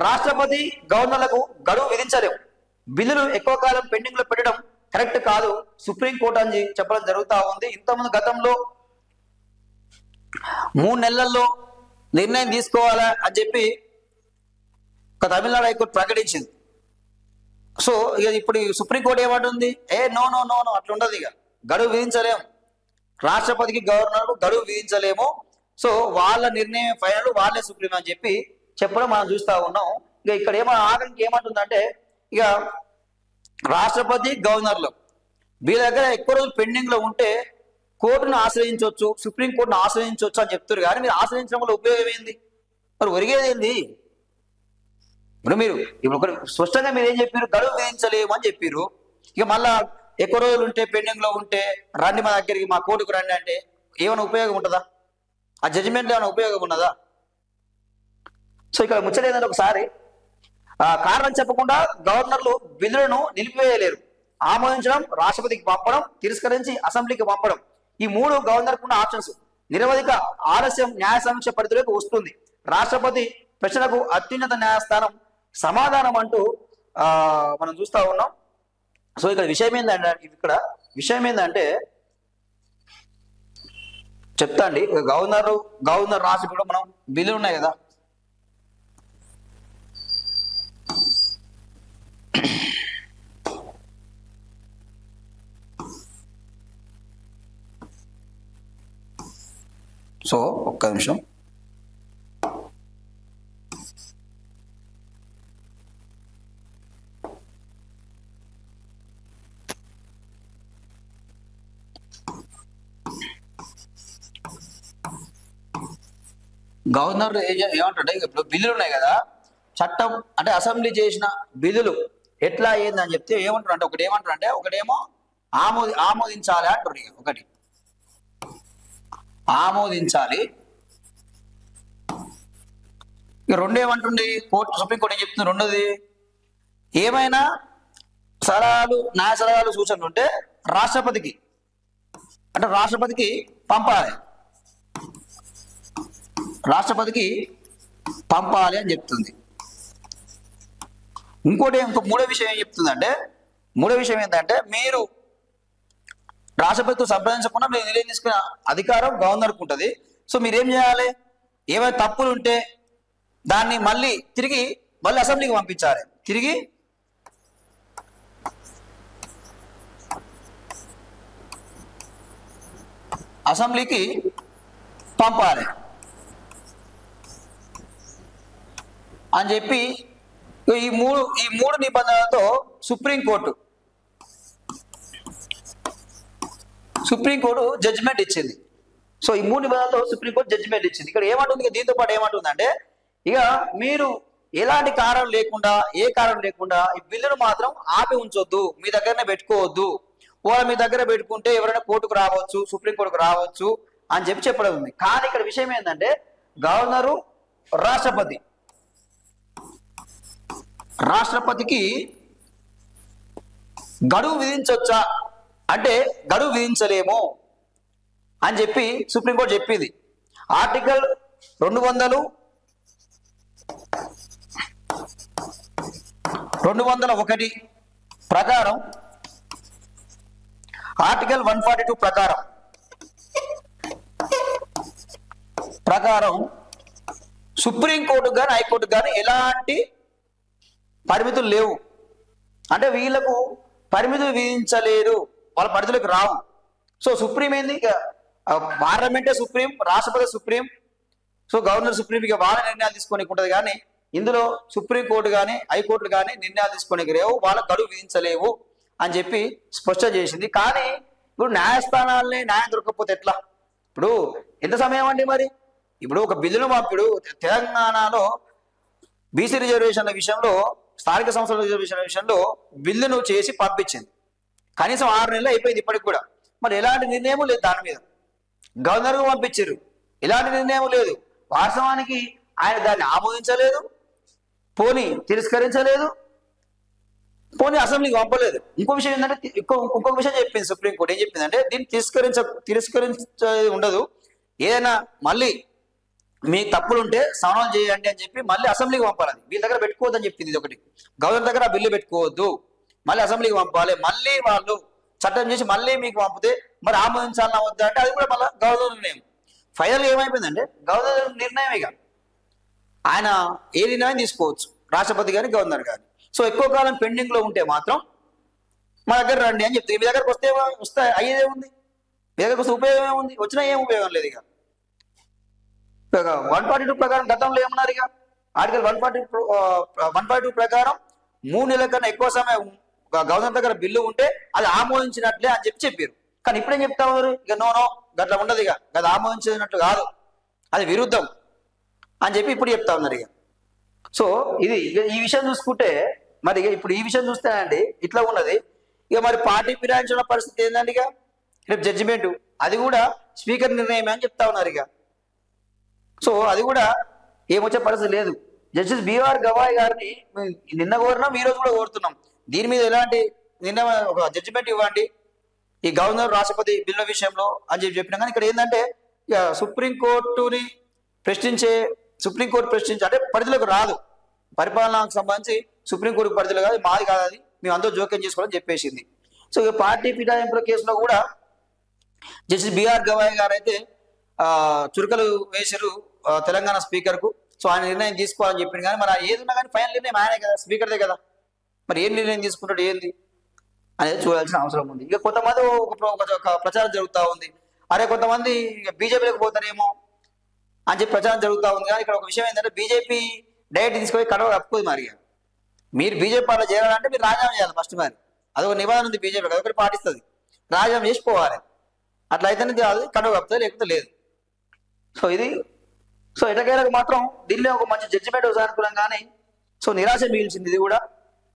రాష్ట్రపతి గవర్నర్లకు గడువు విధించలేము, బిల్లులు ఎక్కువ కాలం పెండింగ్ లో పెట్టడం కరెక్ట్ కాదు సుప్రీంకోర్టు అని చెప్పడం జరుగుతూ ఉంది. ఇంతకుముందు గతంలో 3 నెలల్లో నిర్ణయం తీసుకోవాలా అని చెప్పి ఒక తమిళనాడు హైకోర్టు ప్రకటించింది. సో ఇక ఇప్పుడు సుప్రీంకోర్టు ఏమంటుంది, నో నో నో నో అట్లా ఉండదు, ఇక గడువు విధించలేము, రాష్ట్రపతికి గవర్నర్కు గడువు విధించలేము, సో వాళ్ళ నిర్ణయం ఫైనల్, వాళ్ళే సుప్రీం అని చెప్పి చెప్పడం మనం చూస్తూ ఉన్నాం. ఇక ఇక్కడ ఆఖరికి ఏమంటుందంటే, ఇక రాష్ట్రపతి గవర్నర్లు వీళ్ళ దగ్గర ఎక్కువ రోజులు పెండింగ్ లో ఉంటే కోర్టును ఆశ్రయించవచ్చు, సుప్రీంకోర్టును ఆశ్రయించవచ్చు అని చెప్తారు. కానీ మీరు ఆశ్రయించడం వల్ల ఉపయోగం ఏంది, మరి ఒరిగేది ఏంది? ఇప్పుడు ఒకటి స్పష్టంగా మీరు ఏం చెప్పారు, గడువు విధించలేము అని చెప్పారు. ఇక మళ్ళా ఎక్కువ రోజులు ఉంటే పెండింగ్ లో ఉంటే రండి మా దగ్గరికి, మా కోర్టుకు రండి అంటే ఏమైనా ఉపయోగం ఉంటుందా? ఆ జడ్జిమెంట్ ఏమైనా ఉపయోగం ఉన్నదా? సో ఇక్కడ ముచ్చట ఏంటంటే, ఒకసారి కారణం చెప్పకుండా గవర్నర్లు బిల్లులను నిలిపివేయలేరు. ఆమోదించడం, రాష్ట్రపతికి పంపడం, తిరస్కరించి అసెంబ్లీకి పంపడం, ఈ 3 గవర్నర్కు ఉన్న ఆప్షన్స్. నిరవధిక ఆలస్యం న్యాయ సమీక్ష పరిధిలోకి వస్తుంది. రాష్ట్రపతి ప్రశ్నలకు అత్యున్నత న్యాయస్థానం సమాధానం అంటూ మనం చూస్తూ ఉన్నాం. సో ఇక్కడ విషయం ఏంటంటే చెప్తా అండి, గవర్నర్ రాష్ట్రపతి మనం బిల్లులు ఉన్నాయి కదా, సో ఒక్క నిమిషం. గవర్నర్ ఏమంటుంటే, ఇప్పుడు బిల్లులు ఉన్నాయి కదా, చట్టం అంటే అసెంబ్లీ చేసిన బిల్లులు ఎట్లా అయ్యిందని చెప్తే ఏమంటారు అంటే, ఒకటేమో ఆమోదించాలి అంటారు. ఒకటి ఆమోదించాలి, ఇక 2 ఏమంటుంది సుప్రీంకోర్టు ఏం చెప్తుంది, 2ది ఏమైనా న్యాయ సలహాలు సూచనలు ఉంటే రాష్ట్రపతికి పంపాలి, అని చెప్తుంది. ఇంకో మూడో విషయం ఏం చెప్తుందంటే, ఏంటంటే మీరు రాష్ట్రపతితో సంప్రదించకుండా మీరు నిర్ణయం తీసుకునే అధికారం గవర్నర్కు ఉంటుంది. సో మీరేం చేయాలి, ఏమైనా తప్పులు ఉంటే దాన్ని మళ్ళీ అసెంబ్లీకి పంపించాలి, అసెంబ్లీకి పంపాలి అని చెప్పి ఈ మూడు నిబంధనలతో సుప్రీంకోర్టు జడ్జిమెంట్ ఇచ్చింది. సో ఈ 3 నిబంధనలతో సుప్రీంకోర్టు జడ్జిమెంట్ ఇచ్చింది. ఇక్కడ ఏమంటుంది, దీంతో పాటు ఏమంటుందంటే, ఇక మీరు ఎలాంటి కారణం లేకుండా ఈ బిల్లును మాత్రం ఆపి ఉంచొద్దు, మీ దగ్గరనే పెట్టుకోవద్దు. వాళ్ళ మీ దగ్గర పెట్టుకుంటే ఎవరైనా కోర్టుకు రావచ్చు, సుప్రీంకోర్టుకు రావచ్చు అని చెప్పడం ఉంది. కానీ ఇక్కడ విషయం ఏంటంటే, గవర్నరు రాష్ట్రపతికి గడువు విధించవచ్చా అంటే గడువు విధించలేము అని చెప్పి సుప్రీంకోర్టు చెప్పింది. ఆర్టికల్ 201 ప్రకారం, ఆర్టికల్ 142 ప్రకారం సుప్రీంకోర్టు కానీ హైకోర్టు కానీ ఎలాంటి పరిమితులు లేవు. అంటే వీళ్ళకు పరిమితులు విధించలేదు, వాళ్ళ పరిధిలోకి రావు. సో సుప్రీం ఏంది, పార్లమెంటే సుప్రీం, రాష్ట్రపతి సుప్రీం, సో గవర్నర్ సుప్రీం, ఇక వాళ్ళ నిర్ణయాలు తీసుకోనికి ఉంటుంది. కానీ ఇందులో సుప్రీంకోర్టు కానీ హైకోర్టులు కానీ నిర్ణయాలు తీసుకోనికి లేవు, వాళ్ళ గడువు విధించలేవు అని చెప్పి స్పష్టం చేసింది. కానీ ఇప్పుడు న్యాయస్థానాలనే న్యాయం దొరకకపోతే ఎట్లా? ఇప్పుడు ఎంత సమయం అండి? మరి ఇప్పుడు ఒక బిల్లును తెలంగాణలో బీసీ రిజర్వేషన్ల విషయంలో, స్థానిక సంస్థల రిజర్వేషన్ల విషయంలో బిల్లును చేసి పంపించింది. కనీసం 6 నెలలు అయిపోయింది ఇప్పటికి కూడా. మరి ఎలాంటి నిర్ణయం లేదు దాని మీద. గవర్నర్కు పంపించారు, ఎలాంటి నిర్ణయం లేదు. వాస్తవానికి ఆయన దాన్ని ఆమోదించలేదు, పోనీ తిరస్కరించలేదు, పోనీ అసెంబ్లీకి పంపలేదు. ఇంకో విషయం ఏంటంటే, ఇంకొక విషయం చెప్పింది సుప్రీంకోర్టు. ఏం చెప్పిందంటే, దీన్ని తిరస్కరించేది ఉండదు, ఏదైనా మళ్ళీ మీ తప్పులు ఉంటే సవరణలు చేయండి అని చెప్పి మళ్ళీ అసెంబ్లీకి పంపాలి. వీళ్ళ దగ్గర పెట్టుకోవద్దని చెప్పింది. ఇది ఒకటి. గవర్నర్ దగ్గర ఆ బిల్లు పెట్టుకోవద్దు, మళ్ళీ అసెంబ్లీకి పంపాలి. మళ్ళీ వాళ్ళు చట్టం చేసి మళ్ళీ మీకు పంపితే మరి ఆమోదించాలన్నా వద్దా అంటే అది కూడా మళ్ళీ గవర్నర్ నిర్ణయం. ఫైనల్గా ఏమైపోయిందంటే గవర్నర్ నిర్ణయం. ఇక ఆయన ఏ నిర్ణయం తీసుకోవచ్చు, రాష్ట్రపతి కానీ గవర్నర్ కానీ. సో ఎక్కువ కాలం పెండింగ్ లో ఉంటే మాత్రం మా దగ్గర రండి అని చెప్తే మీ దగ్గరకు వస్తే అయ్యేదే ఉంది, మీ దగ్గరకు వస్తే ఉపయోగం ఏముంది, వచ్చినా ఏం ఉపయోగం లేదు. ఇక 142 ప్రకారం గతంలో ఏమన్నారు, ఇక ఆర్టికల్ 142 ప్రకారం 3 నెలల కన్నా ఎక్కువ సమయం గవర్నర్ దగ్గర బిల్లు ఉంటే అది ఆమోదించినట్లే అని చెప్పారు. కానీ ఇప్పుడేం చెప్తా ఉన్నారు, ఇక నో గట్లా ఉండదు, ఇక అది ఆమోదించినట్లు కాదు, అది విరుద్ధం అని చెప్పి ఇప్పుడు చెప్తా ఉన్నారు. ఇక సో ఇది ఈ విషయం చూసుకుంటే మరి ఇప్పుడు ఈ విషయం చూస్తే అండి ఇట్లా ఉన్నది. ఇక మరి పార్టీ ఫిరాయించిన పరిస్థితి ఏంటంటే ఇక రేపు జడ్జిమెంట్ అది కూడా స్పీకర్ నిర్ణయమే అని చెప్తా ఉన్నారు. ఇక సో అది కూడా ఏమొచ్చే పరిస్థితి లేదు. జస్టిస్ బిఆర్ గవాయ్ గారిని నిన్న కోరినాం, ఈ రోజు కూడా కోరుతున్నాం, దీని మీద ఎలాంటి నిర్ణయం ఒక జడ్జిమెంట్ ఇవ్వండి ఈ గవర్నర్ రాష్ట్రపతి బిల్లుల విషయంలో అని చెప్పినా. కానీ ఇక్కడ ఏంటంటే ఇక సుప్రీంకోర్టు ప్రశ్నించే అంటే పరిధిలోకి రాదు, పరిపాలనకు సంబంధించి సుప్రీంకోర్టు పరిధిలో కాదు, మాది కాదు, అది మేము అందరూ జోక్యం చేసుకోవాలని చెప్పేసింది. సో ఇక పార్టీ ఫిరాయింపుల కేసులో కూడా జస్టిస్ బిఆర్ గవాయ్ గారు అయితే చురుకలు వేశారు తెలంగాణ స్పీకర్కు. సో ఆయన నిర్ణయం తీసుకోవాలని చెప్పింది. కానీ మరి ఏది ఉన్నా కానీ ఫైనల్ నిర్ణయం ఆయనే కదా, స్పీకర్దే కదా. మరి ఏం నిర్ణయం తీసుకుంటాడు ఏంది అనేది చూడాల్సిన అవసరం ఉంది. ఇక కొంతమంది ఒక ప్రచారం జరుగుతూ ఉంది, అరే కొంతమంది బీజేపీలోకి పోతారేమో అని చెప్పి ప్రచారం జరుగుతూ ఉంది. కానీ ఇక్కడ ఒక విషయం ఏంటంటే బీజేపీ డైరెక్ట్ తీసుకొని కడవ కప్పుకోదు. మరి మీరు బీజేపీ పార్టీలో చేరాలంటే మీరు రాజీనామా చేయాలి ఫస్ట్. మరి అదొక నిబంధన ఉంది బీజేపీ, అదొకటి పాటిస్తుంది, రాజీనామా చేసి పోవాలి. అట్లా అయితేనే అది కడవ కప్పుతుంది, లేకపోతే లేదు. సో ఎటకైనా మాత్రం దీనిలో ఒక మంచి జడ్జిమెంట్ సానుకూలంగానే సో నిరాశ మిగిల్చింది ఇది కూడా.